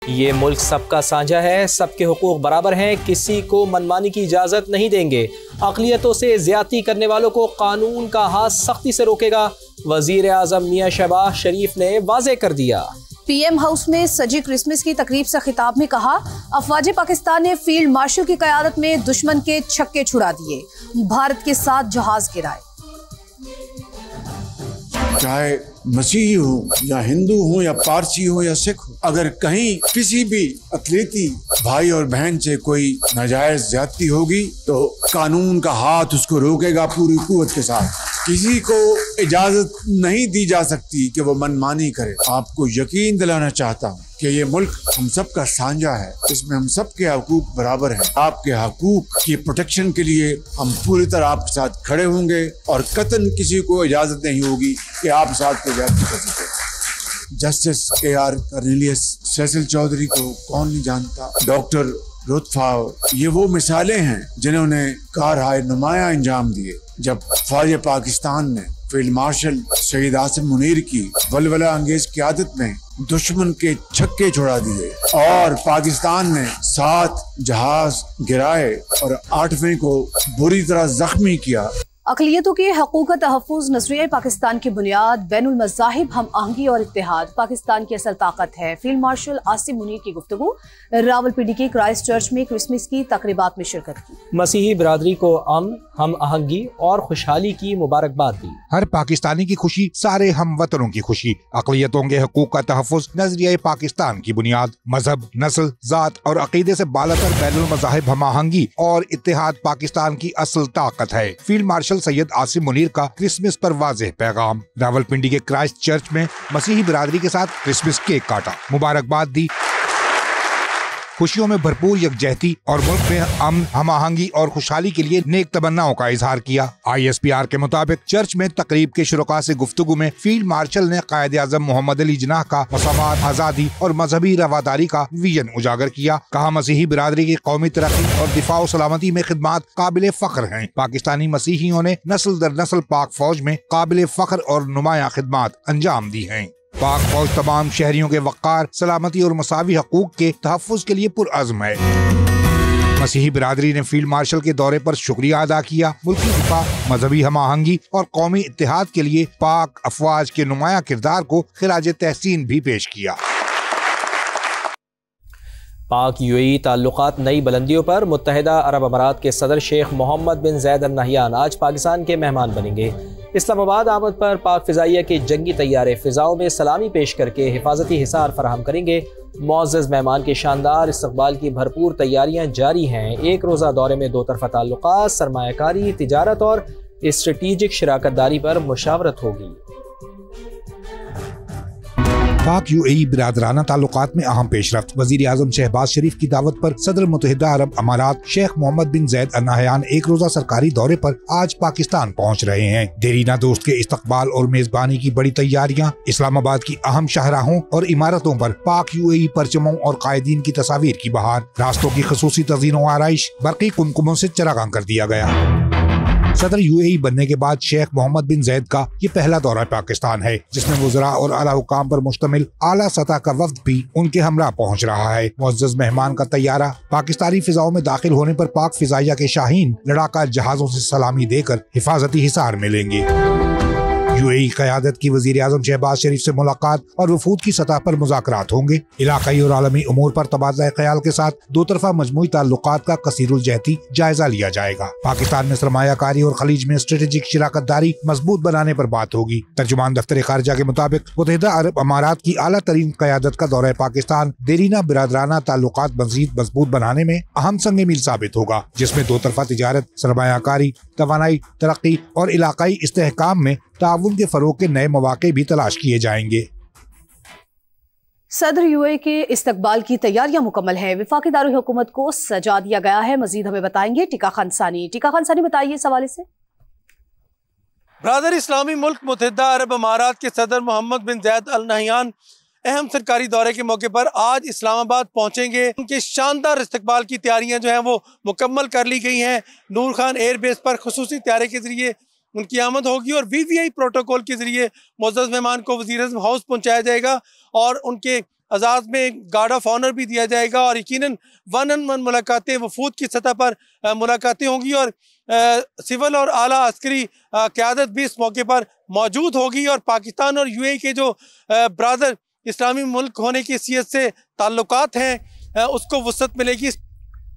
ये मुल्क सबका साझा है, सबके हुकूक बराबर हैं, किसी को मनमानी की इजाज़त नहीं देंगे। अक़लियतों से ज़्यादती करने वालों को कानून का हाथ सख्ती से रोकेगा। वज़ीर आज़म मियाँ शहबाज शरीफ ने वाज़ेह कर दिया। पीएम हाउस में सजी क्रिसमस की तकरीब से खिताब में कहा, अफवाज पाकिस्तान ने फील्ड मार्शल की क़यादत में दुश्मन के छक्के छुड़ा दिए, भारत के साथ जहाज गिराए। चाहे मसीही हो या हिंदू हो या पारसी हो या सिख हो, अगर कहीं किसी भी अक़लियती भाई और बहन से कोई नाजायज ज्यादती होगी तो कानून का हाथ उसको रोकेगा पूरी कुव्वत के साथ। किसी को इजाजत नहीं दी जा सकती कि वो मनमानी करे। आपको यकीन दिलाना चाहता हूँ कि ये मुल्क हम सब का साझा है, इसमें हम सब के हकूक बराबर हैं। आपके हकूक की प्रोटेक्शन के लिए हम पूरी तरह आपके साथ खड़े होंगे और कतन किसी को इजाजत नहीं होगी कि आप साथ को ज्यादती कर सके। Justice AR Cornelius Cecil Chaudhry को कौन नहीं जानता, डॉक्टर लुत्फा, ये वो मिसालें हैं जिन्होंने कारहाय नुमाया अंजाम दिए जब फौज पाकिस्तान ने फील्ड मार्शल शहीद आसिम मुनीर की वलवला अंगेज क़यादत में दुश्मन के छक्के छुड़ा दिए और पाकिस्तान ने 7 जहाज गिराए और 8वें को बुरी तरह जख्मी किया। अक़लियतों के हकूक़ का तहफ़्फ़ुज़ नज़रिया पाकिस्तान की बुनियाद, बैनुल मज़ाहिब हम आहंगी और इत्तेहाद पाकिस्तान की असल ताकत है। फील्ड मार्शल आसिम मुनीर की गुफ्तगू। रावलपिंडी के क्राइस्ट चर्च में क्रिसमस की तक़रीबात में शिरकत की। मसीही बिरादरी को अमन, हम आहंगी और खुशहाली की मुबारकबाद दी। हर पाकिस्तानी की खुशी, सारे हम वतनों की खुशी। अक़लियतों के हकूक़ का तहफ़्फ़ुज़ नज़रिया पाकिस्तान की बुनियाद, मजहब, नस्ल, ज़ात और अक़ीदे से बालातर बैनुल मज़ाहिब हम आहंगी और इत्तेहाद पाकिस्तान की असल ताकत है। फील्ड मार्शल सैयद आसिम मुनीर का क्रिसमस पर वाज़ेह पैगाम। रावलपिंडी के क्राइस्ट चर्च में मसीही बिरादरी के साथ क्रिसमस केक काटा, मुबारकबाद दी। खुशियों में भरपूर यकजहती और मुल्क में अमन, हम आहंगी और खुशहाली के लिए नेक तमन्नाओं का इजहार किया। ISPR के मुताबिक चर्च में तकरीब के शुरुका से गुफ्तगू में फील्ड मार्शल ने कायद आज़म मोहम्मद अली जिन्नाह का मसावात, आज़ादी और मजहबी रवादारी का विजन उजागर किया। कहा, मसीही बिरादरी की कौमी तरक्की और दिफा और सलामती में खिदमात काबिल फ़ख्र हैं। पाकिस्तानी मसीहियों ने नस्ल दर नस्ल पाक फौज में काबिल फ़ख्र और नुमाया खिदमात अंजाम दी हैं। पाक फौज तमाम शहरियों के वक़ार, सलामती और मसावी हकूक के तहफ़्फ़ुज़ के लिए पुरअज़्म है। मसीही बिरादरी ने फील्ड मार्शल के दौरे पर शुक्रिया अदा किया। मुल्की दिफा, मजहबी हम आहंगी और कौमी इत्तेहाद के लिए पाक अफवाज के नुमाया किरदार को खिराज तहसीन भी पेश किया। पाक UAE ताल्लुकात नई बुलंदियों पर। मुत्तहिदा अरब अमारात के सदर शेख मोहम्मद बिन ज़ैद अल नहयान आज पाकिस्तान के मेहमान बनेंगे। इस्लामाबाद आमद पर पाक फ़िज़ाइया के जंगी तैयारे फ़िज़ाओं में सलामी पेश करके हिफाजती हिसार फराहम करेंगे। मुअज़्ज़ज़ मेहमान के शानदार इस्तक़बाल की भरपूर तैयारियाँ जारी हैं। एक रोज़ा दौरे में 2 तरफ़ा ताल्लुकात, सरमायाकारी, तिजारत और स्ट्रेटीजिक शराकतदारी पर मुशावरत होगी। पाक UAE बिरादराना ताल्लुकात में अहम पेशरफ्त। वज़ीर आज़म शहबाज शरीफ की दावत पर सदर मुत्तहिदा अरब अमारात शेख मोहम्मद बिन ज़ैद अल नहयान एक रोज़ा सरकारी दौरे पर आज पाकिस्तान पहुँच रहे हैं। देरीना दोस्त के इस्तकबाल और मेजबानी की बड़ी तैयारियाँ। इस्लामाबाद की अहम शाहराहों और इमारतों पर पाक UAE परचमों और कायदीन की तस्वीर की बहार। रास्तों की खसूसी तज़ीन व आराइश बरक़ी कुमकुमों से चरागां कर दिया गया। सदर UAE बनने के बाद शेख मोहम्मद बिन ज़ैद का ये पहला दौरा पाकिस्तान है, जिसमें वज़रा और आला हुकाम पर मुश्तमिल आला सतह का वफ्द भी उनके हमरा पहुँच रहा है। मुअज़्ज़ज़ मेहमान का तैयारा पाकिस्तानी फिजाओं में दाखिल होने पर पाक फिजाइया के शाहीन लड़ाका जहाजों से सलामी देकर हिफाजती हिसार मिलेंगे। UAE क़यादत की वज़ीर आज़म शहबाज शरीफ से मुलाकात और वफूद की सतह पर मुज़ाकरात होंगे। इलाक़ाई और आलमी उमूर पर तबादला ख्याल के साथ 2 तरफ़ा मजमूई ताल्लुकात का कसीरुल जहती जायजा लिया जाएगा। पाकिस्तान में सरमायाकारी और खलीज में स्ट्रेटेजिक शराकतदारी मजबूत बनाने पर बात होगी। तर्जुमान दफ्तर खारजा के मुताबिक मुत्तहिदा अरब अमारात की आला तरीन क़यादत का दौरा पाकिस्तान देरीना बिरादराना ताल्लुकात मज़ीद मजबूत बनाने में अहम संग मील साबित होगा, जिसमें 2 तरफ़ा तिजारत, सरमायाकारी, तवानाई, तरक्की और इलाक़ाई इस्तेहकाम में ताउन के फरोग के नए मौके भी तलाश किए जाएंगे। सदर UAE के इस्तकबाल की तैयारियां मुकम्मल है। वफाकी दारुल हुकूमत को सजा दिया गया है। मजीद हमें बताएंगे टीका खान सानी। टीका खान सानी, बताइए इस हवाले से। ब्रादर इस्लामी मुल्क मुत्तहिदा अरब अमारात के सदर मोहम्मद बिन ज़ैद अल नहयान अहम सरकारी दौरे के मौके पर आज इस्लामाबाद पहुंचेंगे। उनके शानदार इस्तकबाल की तैयारियां जो हैं वो मुकम्मल कर ली गई हैं। नूर खान एयरबेस पर खुसूसी तैयारी के जरिए उनकी आमद होगी और VVI प्रोटोकॉल के जरिए मुअज़्ज़ज़ मेहमान को वज़ीर आज़म हाउस पहुंचाया जाएगा और उनके अजाज में गार्ड ऑफ ऑनर भी दिया जाएगा और यकीनन 1-on-1 मुलाकातें वफूद की सतह पर मुलाकातें होंगी और सिविल और आला अस्करी क़यादत भी इस मौके पर मौजूद होगी और पाकिस्तान और यूएई के जो ब्रादर इस्लामी मुल्क होने की हैसियत से ताल्लुकात हैं उसको वुसअत मिलेगी।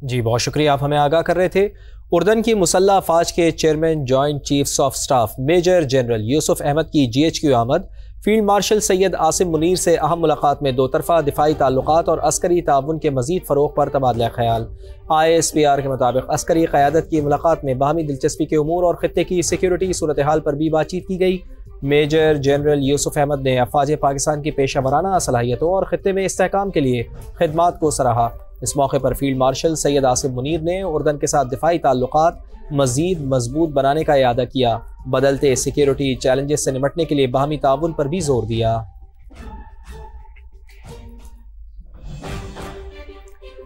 जी बहुत शुक्रिया, आप हमें आगाह कर रहे थे। उर्दन की मुसल्लह अफवाज के chairman joint chiefs of staff major general Yusuf Ahmed की GHQ आमद। फील्ड मार्शल सैयद आसिम मुनीर से अहम मुलाकात में दो तरफा दिफाई ताल्लुकात और अस्करी ताउन के मजीद फ़रोग़ पर तबादला ख्याल। ISPR के मुताबिक अस्करी क़यादत की मुलाकात में बाहमी दिलचस्पी के उमूर और ख़ित्ते की सिक्योरिटी सूरत हाल पर भी बातचीत की गई। मेजर जनरल यूसुफ अहमद ने अफवाज पाकिस्तान की पेशा वराना सलाहियतों और ख़ित्ते में इस्तेहकाम के लिए खिदमात को सराहा। इस मौके पर फील्ड मार्शल सैयद आसिम मुनीर ने उर्दन के साथ दिफाई ताल्लुकात मज़ीद मजबूत बनाने का इरादा किया। बदलते सिक्योरिटी चैलेंजेस से निपटने के लिए बाहमी ताउन पर भी जोर दिया।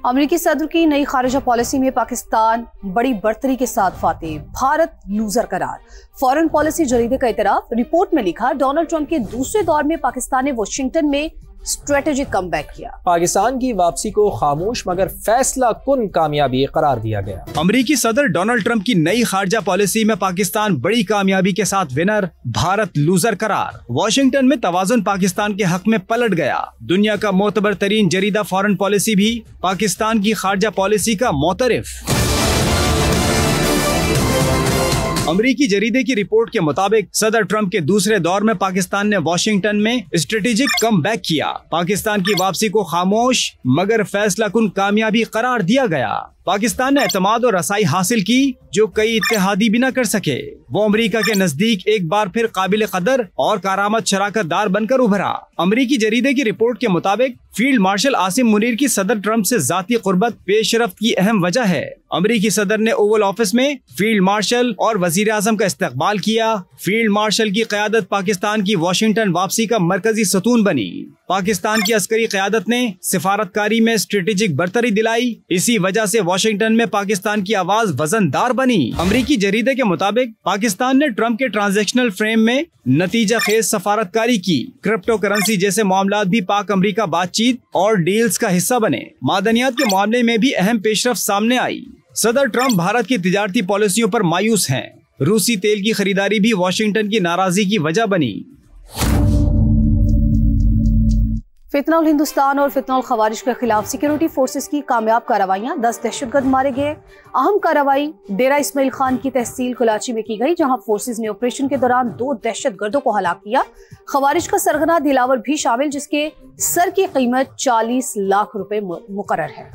अमेरिकी सदर की नई खारिजा पॉलिसी में पाकिस्तान बड़ी बढ़तरी के साथ फातेह, भारत लूजर करार। फॉरेन पॉलिसी जरीदे का इतराफ। रिपोर्ट में लिखा, डोनाल्ड ट्रंप के दूसरे दौर में पाकिस्तान ने वाशिंगटन में स्ट्रेटेजिक कमबैक किया। पाकिस्तान की वापसी को खामोश मगर फैसला कुन कामयाबी करार दिया गया। अमेरिकी सदर डोनाल्ड ट्रंप की नई खारजा पॉलिसी में पाकिस्तान बड़ी कामयाबी के साथ विनर, भारत लूजर करार। वॉशिंगटन में तवाज़ुन पाकिस्तान के हक में पलट गया। दुनिया का मोतबर तरीन जरीदा फॉरेन पॉलिसी भी पाकिस्तान की खारजा पॉलिसी का मोतरिफ। अमरीकी जरीदे की रिपोर्ट के मुताबिक सदर ट्रंप के दूसरे दौर में पाकिस्तान ने वॉशिंगटन में स्ट्रेटेजिक कमबैक किया। पाकिस्तान की वापसी को खामोश मगर फैसला कुन कामयाबी करार दिया गया। पाकिस्तान ने एतमाद और रसाई हासिल की जो कई इत्तेहादी भी न कर सके। वो अमेरिका के नजदीक एक बार फिर काबिल कदर और कारामद शराकत दार बनकर उभरा। अमेरिकी जरीदे की रिपोर्ट के मुताबिक फील्ड मार्शल आसिम मुनीर की सदर ट्रंप से जाती कुर्बत पेशरफ्त की अहम वजह है। अमेरिकी सदर ने ओवल ऑफिस में फील्ड मार्शल और वजीर आजम का इस्तकबाल किया। फील्ड मार्शल की क़यादत पाकिस्तान की वॉशिंगटन वापसी का मरकजी सतून बनी। पाकिस्तान की अस्करी क़यादत ने सिफारतकारी में स्ट्रेटेजिक बरतरी दिलाई। इसी वजह से वॉशिंगटन में पाकिस्तान की आवाज वजनदार बनी। अमेरिकी जरीदे के मुताबिक पाकिस्तान ने ट्रंप के ट्रांजैक्शनल फ्रेम में नतीजा खेज सफारतकारी की। क्रिप्टो करेंसी जैसे मामलात भी पाक अमेरिका बातचीत और डील्स का हिस्सा बने। मादनियात के मामले में भी अहम पेशरफ्त सामने आई। सदर ट्रंप भारत की तिजारती पॉलिसियों पर मायूस हैं। रूसी तेल की खरीदारी भी वॉशिंगटन की नाराजगी की वजह बनी। फितनउल हिंदुस्तान और फितनउल खवारिज के खिलाफ सिक्योरिटी फोर्सेस की कामयाब कार्रवाइयां। 10 दहशतगर्द मारे गए। अहम कार्रवाई डेरा इस्माइल खान की तहसील कुलाची में की गई, जहां फोर्सेस ने ऑपरेशन के दौरान 2 दहशतगर्दों को हलाक किया। खवारिज का सरगना दिलावर भी शामिल, जिसके सर की कीमत 40 लाख रुपए मुकर्रर है।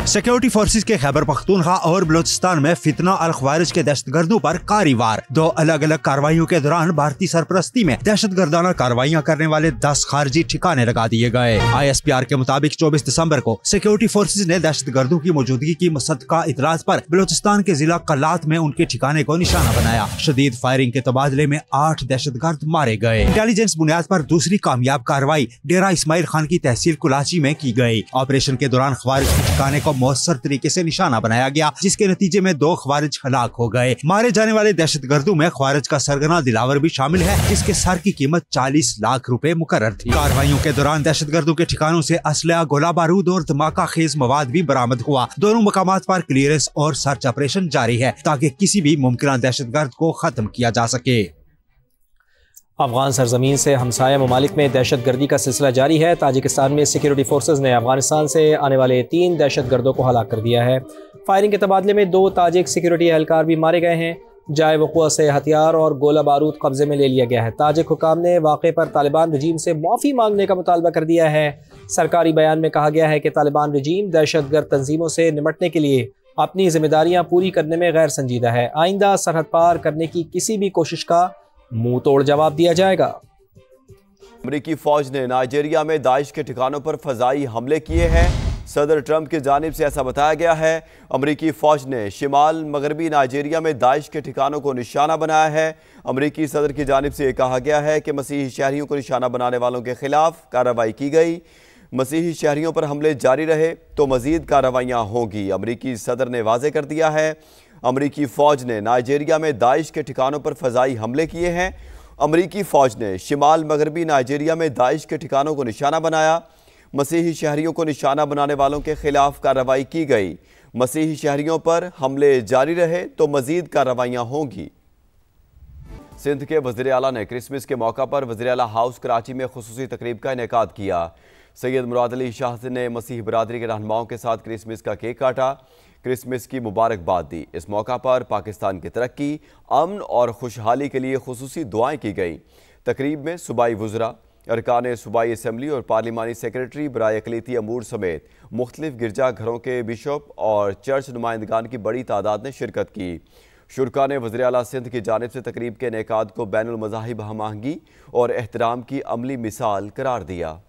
सिक्योरिटी फोर्सेस के खैबर पख्तूनख्वा और बलोचिस्तान में फितना और ख्वारिज के दहशतगर्दों पर कारी-वार। 2 अलग अलग कार्रवाइयों के दौरान भारतीय सरपरस्ती में दहशतगर्दाना कार्रवाइयां करने वाले 10 खारजी ठिकाने लगा दिए गए। ISPR के मुताबिक 24 दिसंबर को सिक्योरिटी फोर्सेस ने दहशतगर्दों की मौजूदगी की मुसद्दका इतलात पर बलोचिस्तान के जिला कलात में उनके ठिकाने को निशाना बनाया। शदीद फायरिंग के तबादले में 8 दहशतगर्द मारे गए। इंटेलिजेंस बुनियाद पर दूसरी कामयाब कार्रवाई डेरा इस्माइल खान की तहसील कुलाची में की गई। ऑपरेशन के दौरान ख्वारिज के ठिकाने को मौसर तरीके से निशाना बनाया गया, जिसके नतीजे में 2 ख्वारिज हलाक हो गए। मारे जाने वाले दहशतगर्दों में ख्वारिज का सरगना दिलावर भी शामिल है, जिसके सर की कीमत 40 लाख रुपए मुकर्रर थी। कार्रवाइयों के दौरान दहशतगर्दों के ठिकानों से असलहा, गोला बारूद और धमाका खेज मवाद भी बरामद हुआ। दोनों मकामात पर क्लियरेंस और सर्च ऑपरेशन जारी है ताकि किसी भी मुमकिन दहशतगर्द को खत्म किया जा सके। अफगान सरजमीन से हमसाया ममालिक में दहशत गर्दी का सिलसिला जारी है। ताजिकिस्तान में सिक्योरिटी फोर्सेज ने अफगानिस्तान से आने वाले 3 दहशत गर्दों को हलाक कर दिया है। फायरिंग के तबादले में 2 ताजिक सिक्योरिटी एहलकार भी मारे गए हैं। जाए वक़ुआ से हथियार और गोला बारूद कब्जे में ले लिया गया है। ताजिक हुकाम ने वाक़े पर तालिबान रजीम से माफ़ी मांगने का मुतालबा कर दिया है। सरकारी बयान में कहा गया है कि तालिबान रजीम दहशत गर्द तंजीमों से निपटने के लिए अपनी जिम्मेदारियाँ पूरी करने में गैर संजीदा है। आइंदा सरहद पार करने की किसी भी कोशिश का मुंह तोड़ जवाब दिया जाएगा। अमेरिकी फौज ने नाइजीरिया में दाइश के ठिकानों पर फजाई हमले किए हैं। सदर ट्रंप की जानिब से ऐसा बताया गया है। अमेरिकी फौज ने शिमाल मगरबी नाइजीरिया में दाइश के ठिकानों को निशाना बनाया है। अमेरिकी सदर की जानिब से कहा गया है कि मसीही शहरियों को निशाना बनाने वालों के खिलाफ कार्रवाई की गई। मसीही शहरियों पर हमले जारी रहे तो मजीद कार्रवाइयाँ होंगी। अमेरिकी सदर ने वाजे कर दिया है। अमेरिकी फ़ौज ने नाइजीरिया में दाइश के ठिकानों पर फ़ज़ाई हमले किए हैं। अमरीकी फ़ौज ने शिमाल मगरबी नाइजीरिया में दाइश के ठिकानों को निशाना बनाया। मसीही शहरियों को निशाना बनाने वालों के खिलाफ कार्रवाई की गई। मसीही शहरियों पर हमले जारी रहे तो मजीद कार्रवाइयाँ होंगी। सिंध के वज़ीर आला ने क्रिसमस के मौका पर वज़ीर आला हाउस कराची में खुसूसी तकरीब का इनेकाद किया। सैयद मुराद अली शाह ने मसीह बरादरी के रहनुमाओं के साथ क्रिसमस का केक काटा, क्रिसमस की मुबारकबाद दी। इस मौका पर पाकिस्तान की तरक्की, अमन और खुशहाली के लिए खुसूसी दुआएं की गई। तकरीब में सूबाई वुज़रा, अरकान सूबाई असम्बली और पार्लिमानी सेक्रेटरी बराए अक़लीती अमूर समेत मुख्तलिफ गिरजा घरों के बिशप और चर्च नुमाइंदगान की बड़ी तादाद ने शिरकत की। शुरका ने वज़ीर आला सिंध की जानिब से तकरीब के इनेकाद को बैनुल मज़ाहिब हम आहंगी और एहतराम की अमली मिसाल करार दिया।